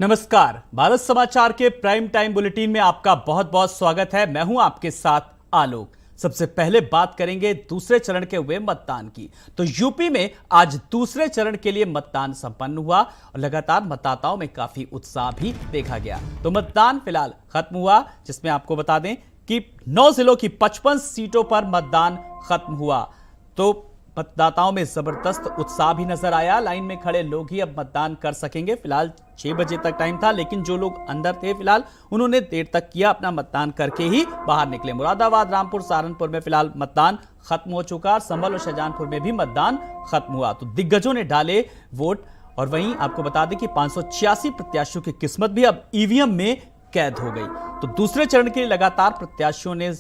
नमस्कार, भारत समाचार के प्राइम टाइम बुलेटिन में आपका बहुत बहुत स्वागत है। मैं हूं आपके साथ आलोक। सबसे पहले बात करेंगे दूसरे चरण के हुए मतदान की। तो यूपी में आज दूसरे चरण के लिए मतदान संपन्न हुआ और लगातार मतदाताओं में काफी उत्साह भी देखा गया। तो मतदान फिलहाल खत्म हुआ, जिसमें आपको बता दें कि 9 जिलों की 55 सीटों पर मतदान खत्म हुआ। तो मतदाताओं में जबरदस्त उत्साह भी नजर आया। लाइन में खड़े लोग ही अब मतदान कर सकेंगे। फिलहाल 6 बजे तक टाइम था, लेकिन जो लोग अंदर थे फिलहाल उन्होंने देर तक किया, अपना मतदान करके ही बाहर निकले। मुरादाबाद, रामपुर, सहारनपुर में फिलहाल मतदान खत्म हो चुका। संभल और शाहजहांपुर में भी मतदान खत्म हुआ। तो दिग्गजों ने डाले वोट। और वहीं आपको बता दें कि 586 प्रत्याशियों की किस्मत भी अब ईवीएम में कैद हो गई। तो दूसरे चरण के लिए लगातार प्रत्याशियों ने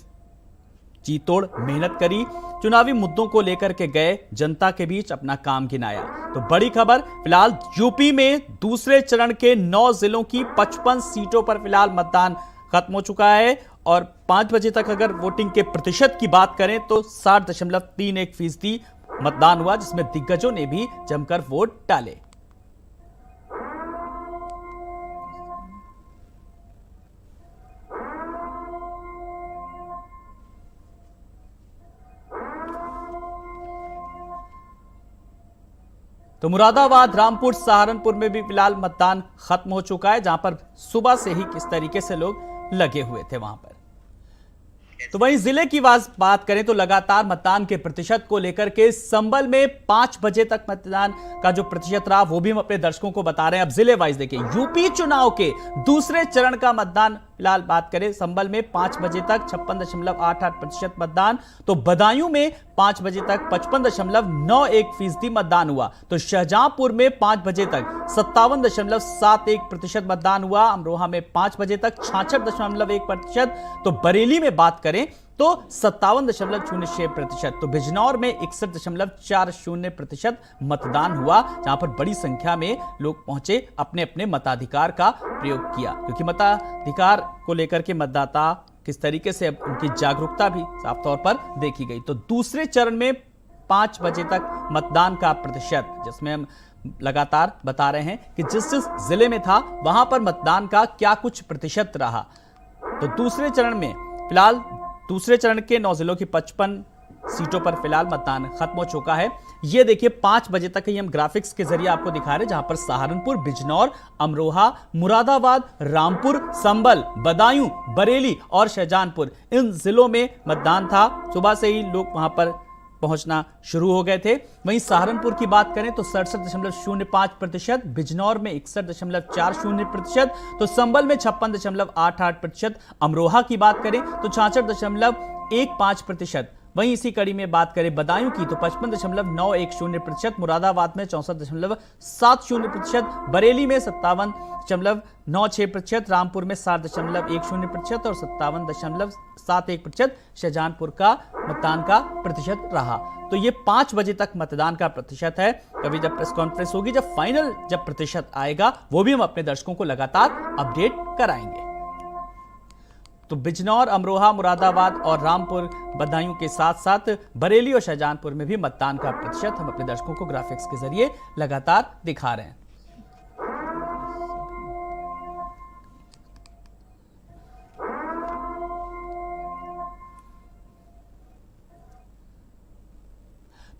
जी तोड़ मेहनत करी, चुनावी मुद्दों को लेकर के गए, जनता के बीच अपना काम गिनाया। तो बड़ी खबर, फिलहाल यूपी में दूसरे चरण के 9 जिलों की 55 सीटों पर फिलहाल मतदान खत्म हो चुका है। और 5 बजे तक अगर वोटिंग के प्रतिशत की बात करें तो 60.31% मतदान हुआ, जिसमें दिग्गजों ने भी जमकर वोट डाले। तो मुरादाबाद, रामपुर, सहारनपुर में भी फिलहाल मतदान खत्म हो चुका है, जहां पर सुबह से ही किस तरीके से लोग लगे हुए थे वहां पर। तो वहीं जिले की बात करें तो लगातार मतदान के प्रतिशत को लेकर के संभल में 5 बजे तक मतदान का जो प्रतिशत रहा वो भी हम अपने दर्शकों को बता रहे हैं। अब जिले वाइज देखिए, यूपी चुनाव के दूसरे चरण का मतदान फिलहाल बात करें, संभल में 5 बजे तक 56.88% मतदान। तो बदायूं में 5 बजे तक 55.91% मतदान हुआ। तो शाहजहांपुर में 5 बजे तक 57.71% मतदान हुआ। अमरोहा में 5 बजे तक 66.1%। तो बरेली में बात करें तो 57.06%। तो बिजनौर में 61.40% मतदान हुआ, जहां पर बड़ी संख्या में लोग पहुंचे, अपने अपने मताधिकार का प्रयोग किया। क्योंकि मताधिकार को लेकर के मतदाता किस तरीके से उनकी जागरूकता भी साफ तौर पर देखी गई। तो दूसरे चरण में 5 बजे तक मतदान का प्रतिशत, जिसमें हम लगातार बता रहे हैं कि जिस जिस जिले में था वहां पर मतदान का क्या कुछ प्रतिशत रहा। तो दूसरे चरण में फिलहाल दूसरे चरण के 9 जिलों की 55 सीटों पर फिलहाल मतदान खत्म हो चुका है। ये देखिए, 5 बजे तक ही हम ग्राफिक्स के जरिए आपको दिखा रहे हैं, जहां पर सहारनपुर, बिजनौर, अमरोहा, मुरादाबाद, रामपुर, संभल, बदायूं, बरेली और शाहजहांपुर, इन जिलों में मतदान था। सुबह से ही लोग वहां पर पहुंचना शुरू हो गए थे। वहीं सहारनपुर की बात करें तो 67.05%, बिजनौर में 61.40%, तो संभल में 56.88%, अमरोहा की बात करें तो 66.15%। वहीं इसी कड़ी में बात करें बदायूं की तो 55.910%, मुरादाबाद में 64.70%, बरेली में 57.96%, रामपुर में 60.10% और 57.71% शाहजहांपुर का मतदान का प्रतिशत रहा। तो ये 5 बजे तक मतदान का प्रतिशत है। अभी जब प्रेस कॉन्फ्रेंस होगी, जब फाइनल प्रतिशत आएगा, वो भी हम अपने दर्शकों को लगातार अपडेट कराएंगे। तो बिजनौर, अमरोहा, मुरादाबाद और रामपुर, बदायूं के साथ साथ बरेली और शाहजहांपुर में भी मतदान का प्रतिशत हम अपने दर्शकों को ग्राफिक्स के जरिए लगातार दिखा रहे हैं।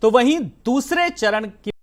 तो वहीं दूसरे चरण की